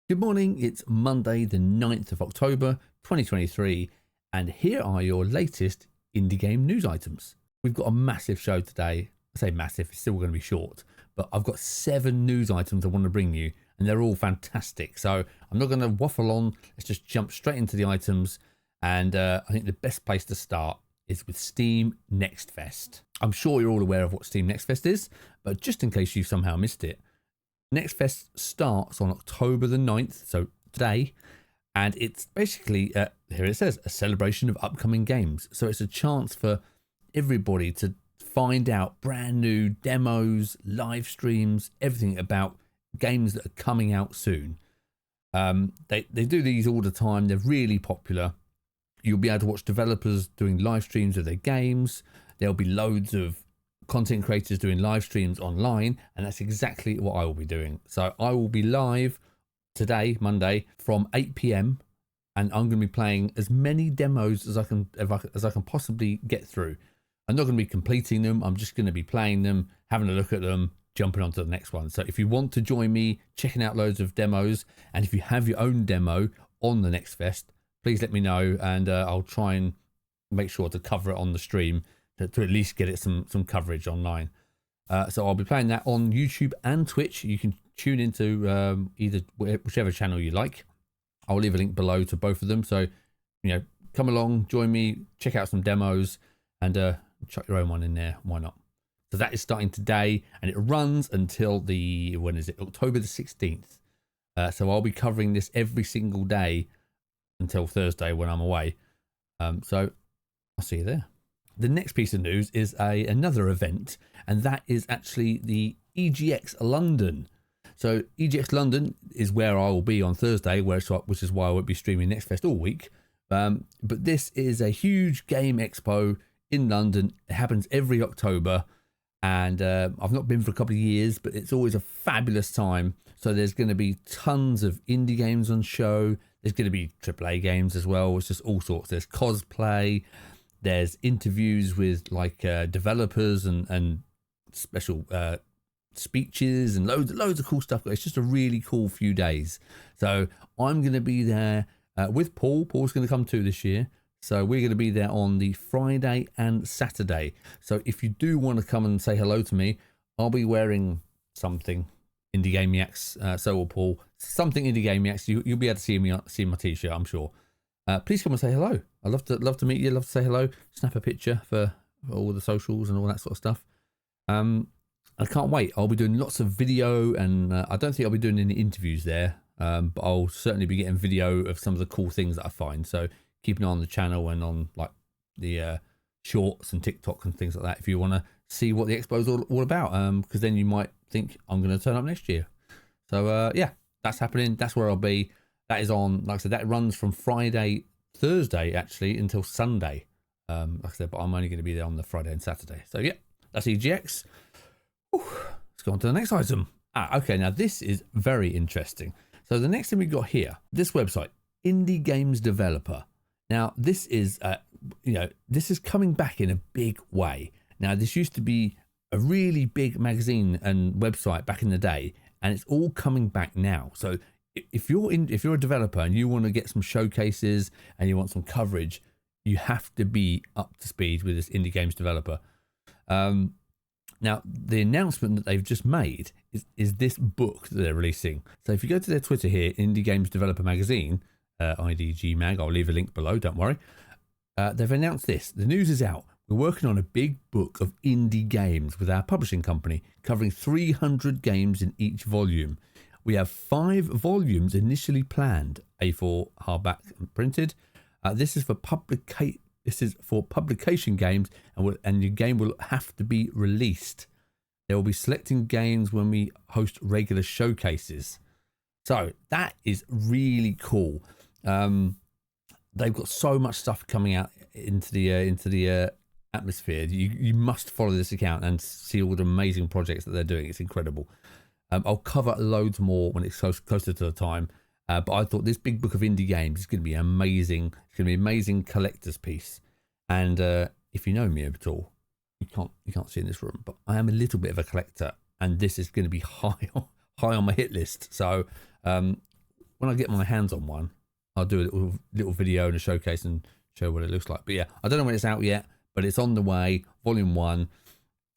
Good morning, it's Monday the 9th of October 2023 and here are your latest indie game news items. We've got a massive show today. I say massive, it's still going to be short, but I've got 7 news items I want to bring you and they're all fantastic. So I'm not going to waffle on, let's just jump straight into the items and I think the best place to start is with Steam Next Fest. I'm sure you're all aware of what Steam Next Fest is, but just in case you somehow missed it, Next Fest starts on October the 9th, so today, and it's basically, here it says, a celebration of upcoming games. So it's a chance for everybody to find out brand new demos, live streams, everything about games that are coming out soon. They do these all the time. They're really popular. You'll be able to watch developers doing live streams of their games. There'll be loads of content creators doing live streams online, and that's exactly what I will be doing. So I will be live today, Monday, from 8 p.m. and I'm going to be playing as many demos as I can possibly get through. I'm not going to be completing them. I'm just going to be playing them, having a look at them, jumping on to the next one. So if you want to join me checking out loads of demos, and if you have your own demo on the Next Fest, please let me know, and I'll try and make sure to cover it on the stream to at least get it some coverage online. So I'll be playing that on YouTube and Twitch. You can tune into either whichever channel you like. I'll leave a link below to both of them. So, come along, join me, check out some demos, and chuck your own one in there. Why not? So that is starting today, and it runs until October the 16th. So I'll be covering this every single day until Thursday when I'm away. So I'll see you there. The next piece of news is another event, and that is actually the EGX London. So EGX London is where I will be on Thursday, which is why I won't be streaming Next Fest all week. But this is a huge game expo in London. It happens every October, and I've not been for a couple of years, but it's always a fabulous time. So there's going to be tons of indie games on show. There's going to be AAA games as well. It's just all sorts. There's cosplay. There's interviews with developers and special speeches and loads of cool stuff. It's just a really cool few days. So I'm going to be there with Paul. Paul's going to come too this year. So we're going to be there on the Friday and Saturday. So if you do want to come and say hello to me, I'll be wearing something Indie Gameiacs. So will Paul. Something Indie Gameiacs. You'll be able to see my t-shirt, I'm sure. Please come and say hello. I'd love to meet you. Love to say hello. Snap a picture for all the socials and all that sort of stuff. I can't wait. I'll be doing lots of video, and I don't think I'll be doing any interviews there. But I'll certainly be getting video of some of the cool things that I find. So keep an eye on the channel and on the shorts and TikTok and things like that if you want to see what the expo is all about. Because then you might think I'm going to turn up next year. So yeah, that's happening. That's where I'll be. That is on, like I said, that runs from Thursday actually until Sunday. Like I said, but I'm only going to be there on the Friday and Saturday. So yeah, that's EGX. Let's go on to the next item. Okay, now this is very interesting. So the next thing we got here, this website, Indie Games Developer. Now this is, this is coming back in a big way. Now this used to be a really big magazine and website back in the day, and it's all coming back now. So if you're a developer and you want to get some showcases and you want some coverage, you have to be up to speed with this Indie Games Developer. Now, the announcement that they've just made is this book that they're releasing. So if you go to their Twitter here, Indie Games Developer Magazine, IDG Mag, I'll leave a link below, don't worry. They've announced this. The news is out. We're working on a big book of indie games with our publishing company, covering 300 games in each volume. We have 5 volumes initially planned, A4 hardback and printed. This is for publication games, and your game will have to be released. They will be selecting games when we host regular showcases. So that is really cool. They've got so much stuff coming out into the atmosphere. You must follow this account and see all the amazing projects that they're doing. It's incredible. I'll cover loads more when it's closer to the time. But I thought this big book of indie games is going to be amazing. It's going to be an amazing collector's piece. And if you know me at all, you can't see in this room, but I am a little bit of a collector, and this is going to be high on my hit list. So when I get my hands on one, I'll do a little video and a showcase and show what it looks like. But yeah, I don't know when it's out yet, but it's on the way, volume 1.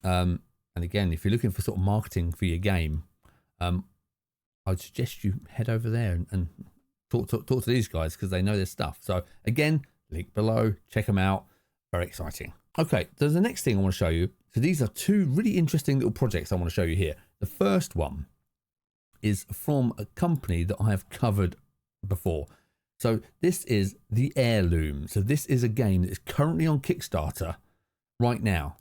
And again, if you're looking for sort of marketing for your game, I'd suggest you head over there and talk to these guys, because they know their stuff. So again, link below, check them out. Very exciting. Okay, there's the next thing I want to show you. So these are 2 really interesting little projects I want to show you here. The first one is from a company that I have covered before. So this is the Heirloom. So this is a game that is currently on Kickstarter right now.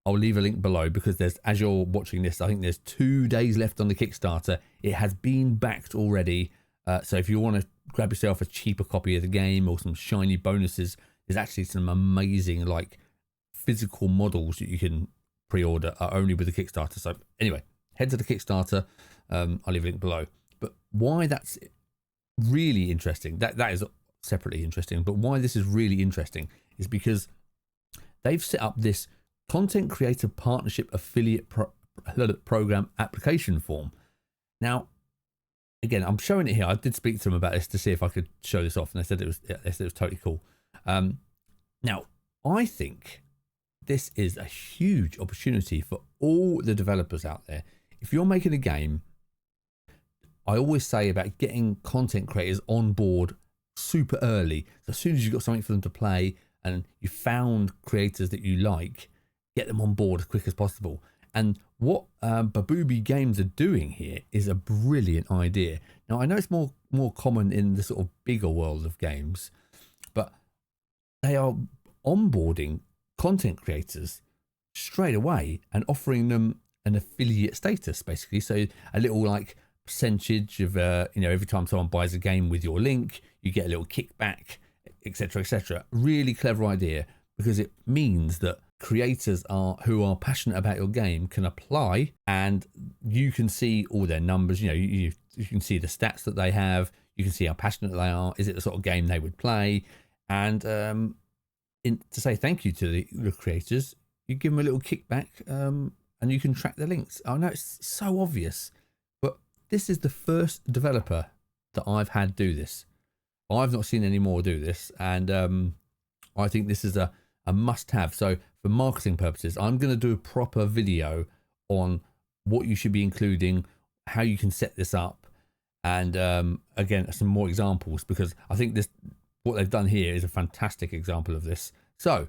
I'll leave a link below, because there's, as you're watching this, I think there's 2 days left on the Kickstarter. It has been backed already. So if you want to grab yourself a cheaper copy of the game or some shiny bonuses, there's actually some amazing like physical models that you can pre-order only with the Kickstarter. So anyway, head to the Kickstarter. I'll leave a link below. But why that's really interesting, that is separately interesting, but why this is really interesting is because they've set up this content creator partnership affiliate program application form. Now, again, I'm showing it here. I did speak to them about this to see if I could show this off, and they said it was totally cool. Now, I think this is a huge opportunity for all the developers out there. If you're making a game, I always say about getting content creators on board super early. So as soon as you've got something for them to play and you found creators that you like, get them on board as quick as possible. And what Babooby Games are doing here is a brilliant idea. Now, I know it's more common in the sort of bigger world of games, but they are onboarding content creators straight away and offering them an affiliate status, basically. So a little like percentage of, every time someone buys a game with your link, you get a little kickback, etc., etc. Really clever idea, because it means that creators who are passionate about your game can apply, and you can see all their numbers. You can see the stats that they have. You can see how passionate they are. Is it the sort of game they would play? And to say thank you to the creators, you give them a little kickback, and you can track the links. I know it's so obvious, but this is the first developer that I've had do this. I've not seen any more do this, and I think this is a must-have. So for marketing purposes, I'm going to do a proper video on what you should be including, how you can set this up, and again, some more examples, because I think what they've done here is a fantastic example of this. So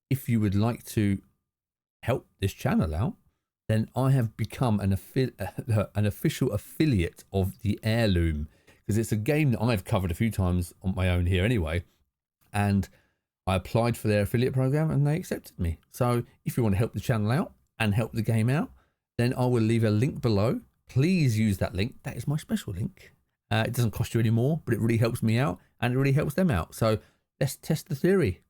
if you would like to help this channel out, then I have become an official affiliate of the Heirloom, because it's a game that I've covered a few times on my own here anyway, and I applied for their affiliate program and they accepted me. So if you want to help the channel out and help the game out, then I will leave a link below. Please use that link. That is my special link. It doesn't cost you any more, but it really helps me out and it really helps them out. So let's test the theory,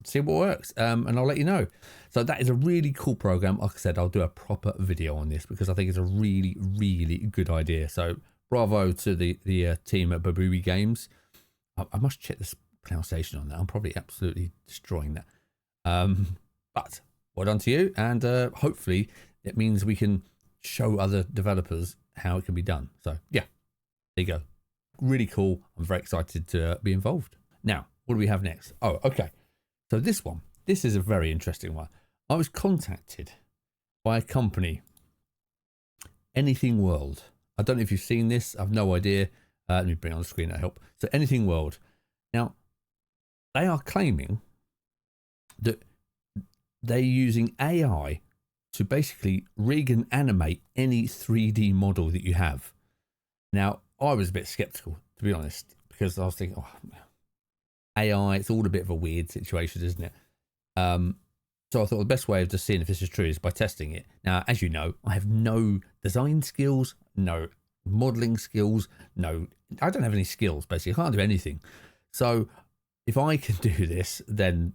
see what works, and I'll let you know. So that is a really cool program. Like I said, I'll do a proper video on this because I think it's a really, really good idea. So bravo to the team at Babooby Games. I must check this pronunciation on that. I'm probably absolutely destroying that. But well done to you, and hopefully it means we can show other developers how it can be done. So yeah, there you go. Really cool. I'm very excited to be involved. Now, what do we have next? Oh, okay. So this is a very interesting one. I was contacted by a company, Anything World. I don't know if you've seen this. I've no idea. Let me bring it on the screen to help. So Anything World. Now, they are claiming that they're using AI to basically rig and animate any 3D model that you have. Now, I was a bit skeptical, to be honest, because I was thinking, AI, it's all a bit of a weird situation, isn't it? So I thought the best way of just seeing if this is true is by testing it. Now, as you know, I have no design skills, no modeling skills, I don't have any skills, basically. I can't do anything. So if I can do this, then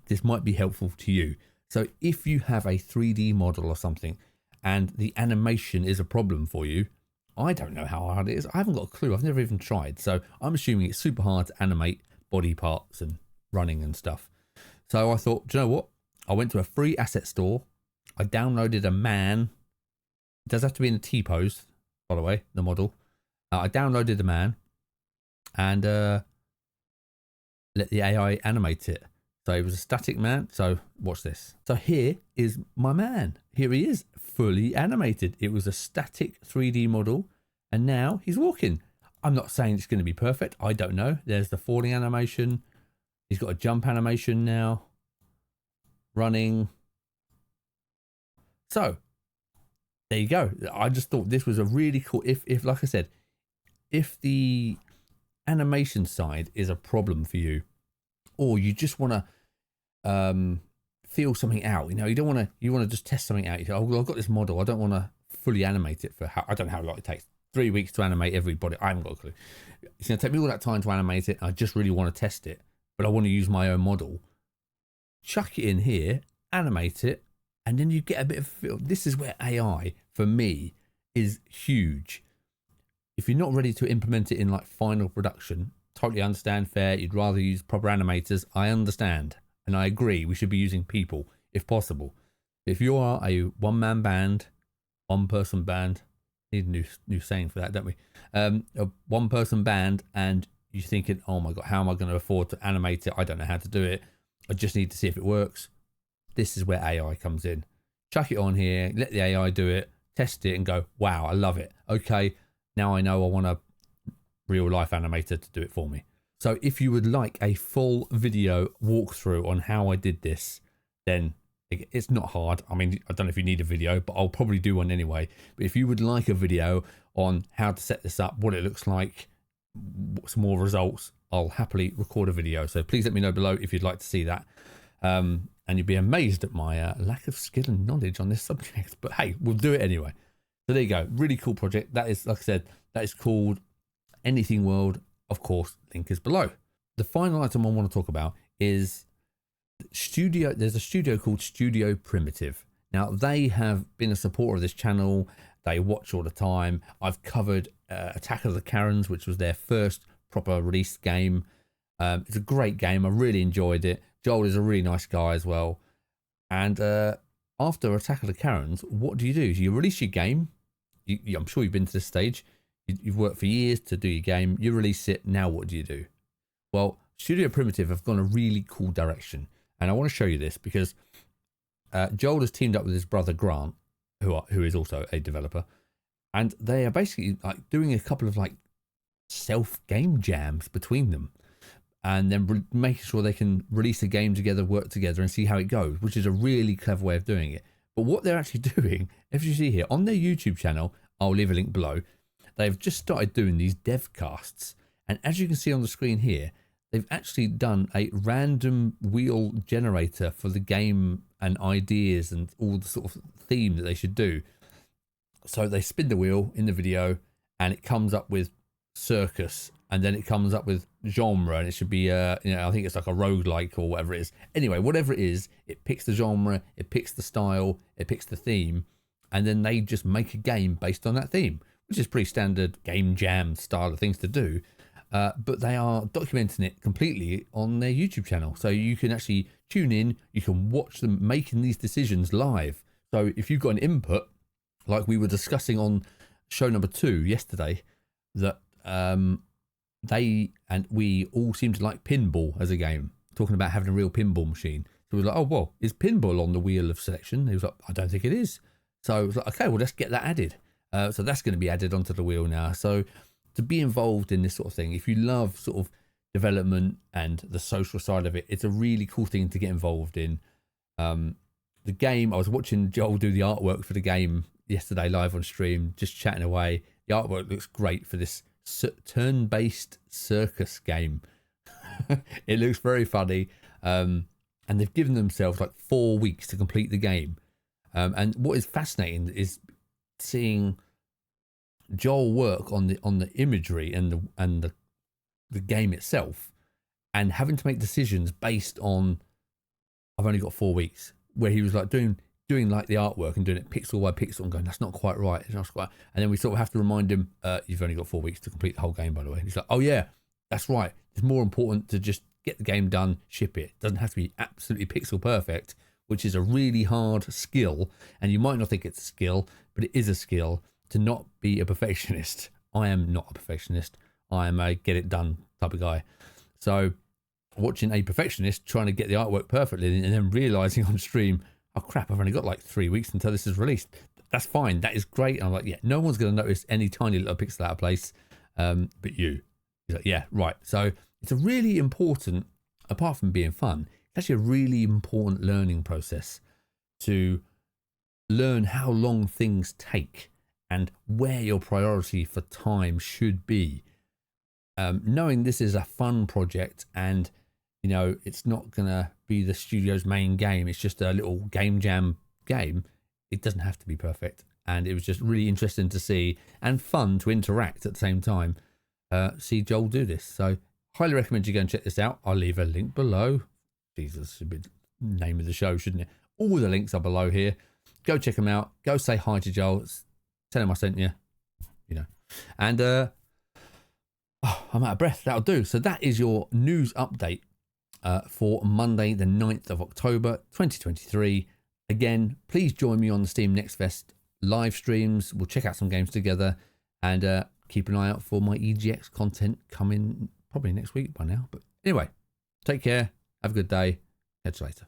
this might be helpful to you. So if you have a 3D model or something and the animation is a problem for you, I don't know how hard it is. I haven't got a clue. I've never even tried. So I'm assuming it's super hard to animate body parts and running and stuff. So I thought, do you know what? I went to a free asset store. I downloaded a man. It does have to be in a T-pose, by the way, the model. I downloaded the man and let the AI animate it. So it was a static man. So watch this. So here is my man. Here he is, fully animated. It was a static 3D model, and now he's walking. I'm not saying it's going to be perfect. I don't know. There's the falling animation. He's got a jump animation now. Running. So there you go. I just thought this was a really cool, if like I said, if the animation side is a problem for you, or you just want to feel something out, you know, you want to just test something out. You say, oh, well, I've got this model, I don't want to fully animate it for I don't know how long it takes. 3 weeks to animate everybody. I haven't got a clue. It's going to take me all that time to animate it. I just really want to test it, but I want to use my own model. Chuck it in here, animate it, and then you get a bit of feel. This is where AI for me is huge. If you're not ready to implement it in like final production, totally understand, fair. You'd rather use proper animators. I understand. And I agree. We should be using people if possible. If you are a one-man band, one-person band, need a new saying for that, don't we? A one-person band, and you're thinking, oh my God, how am I going to afford to animate it? I don't know how to do it. I just need to see if it works. This is where AI comes in. Chuck it on here, let the AI do it, test it and go, wow, I love it. Okay, now I know I want a real life animator to do it for me. So if you would like a full video walkthrough on how I did this, then it's not hard. I mean, I don't know if you need a video, but I'll probably do one anyway. But if you would like a video on how to set this up, what it looks like, some more results, I'll happily record a video. So please let me know below if you'd like to see that. And you'd be amazed at my lack of skill and knowledge on this subject. But hey, we'll do it anyway. So there you go. Really cool project. That is, like I said, that is called Anything World. Of course, link is below. The final item I want to talk about is Studio. There's a studio called Studio Primitive. Now, they have been a supporter of this channel. They watch all the time. I've covered Attack of the Karens, which was their first proper released game. It's a great game. I really enjoyed it. Joel is a really nice guy as well. And after Attack of the Karens, what do? You release your game. I'm sure you've been to this stage. You've worked for years to do your game. You release it. Now what do? Well, Studio Primitive have gone a really cool direction. And I want to show you this because Joel has teamed up with his brother Grant, who is also a developer. And they are basically like doing a couple of like self-game jams between them. And then making sure they can release a game together, work together and see how it goes, which is a really clever way of doing it. But what they're actually doing, if you see here, on their YouTube channel, I'll leave a link below, they've just started doing these dev casts. And as you can see on the screen here, they've actually done a random wheel generator for the game and ideas and all the sort of theme that they should do. So they spin the wheel in the video and it comes up with circus, and then it comes up with genre, and it should be I think it's like a roguelike or whatever it is. Anyway, whatever it is, it picks the genre, it picks the style, it picks the theme, and then they just make a game based on that theme, which is pretty standard game jam style of things to do. But they are documenting it completely on their YouTube channel. So you can actually tune in, you can watch them making these decisions live. So if you've got an input, like we were discussing on show number 2 yesterday, that they and we all seem to like pinball as a game, talking about having a real pinball machine. So we were like, oh, well, is pinball on the wheel of selection? He was like, I don't think it is. So I was like, okay, well, let's get that added. So that's going to be added onto the wheel now. So to be involved in this sort of thing, if you love sort of development and the social side of it, it's a really cool thing to get involved in. The game, I was watching Joel do the artwork for the game yesterday live on stream, just chatting away. The artwork looks great for this turn-based circus game. It looks very funny. And they've given themselves like 4 weeks to complete the game. And what is fascinating is seeing Joel work on the imagery and the game itself, and having to make decisions based on, I've only got 4 weeks, where he was like doing like the artwork and doing it pixel by pixel and going, that's not quite right, it's not quite. And then we sort of have to remind him, you've only got 4 weeks to complete the whole game, by the way. And he's like, oh yeah, that's right, it's more important to just get the game done, ship it. It doesn't have to be absolutely pixel perfect, which is a really hard skill. And you might not think it's a skill, but it is a skill to not be a perfectionist I am not a perfectionist. I am a get it done type of guy. So watching a perfectionist trying to get the artwork perfectly and then realizing on stream, oh crap, I've only got like 3 weeks until this is released. That's fine. That is great. And I'm like, yeah, no one's going to notice any tiny little pixel out of place, but you. He's like, yeah, right. So it's a really important, apart from being fun, it's actually a really important learning process to learn how long things take and where your priority for time should be. Knowing this is a fun project and, you know, it's not going to be the studio's main game. It's just a little game jam game. It doesn't have to be perfect. And it was just really interesting to see and fun to interact at the same time. See Joel do this. So highly recommend you go and check this out. I'll leave a link below. Jesus, should be the name of the show, shouldn't it? All the links are below here. Go check them out. Go say hi to Joel. Tell him I sent you. You know. And I'm out of breath. That'll do. So that is your news update for Monday, the 9th of October, 2023. Again, please join me on the Steam Next Fest live streams. We'll check out some games together and keep an eye out for my EGX content coming probably next week by now. But anyway, take care. Have a good day. Catch you later.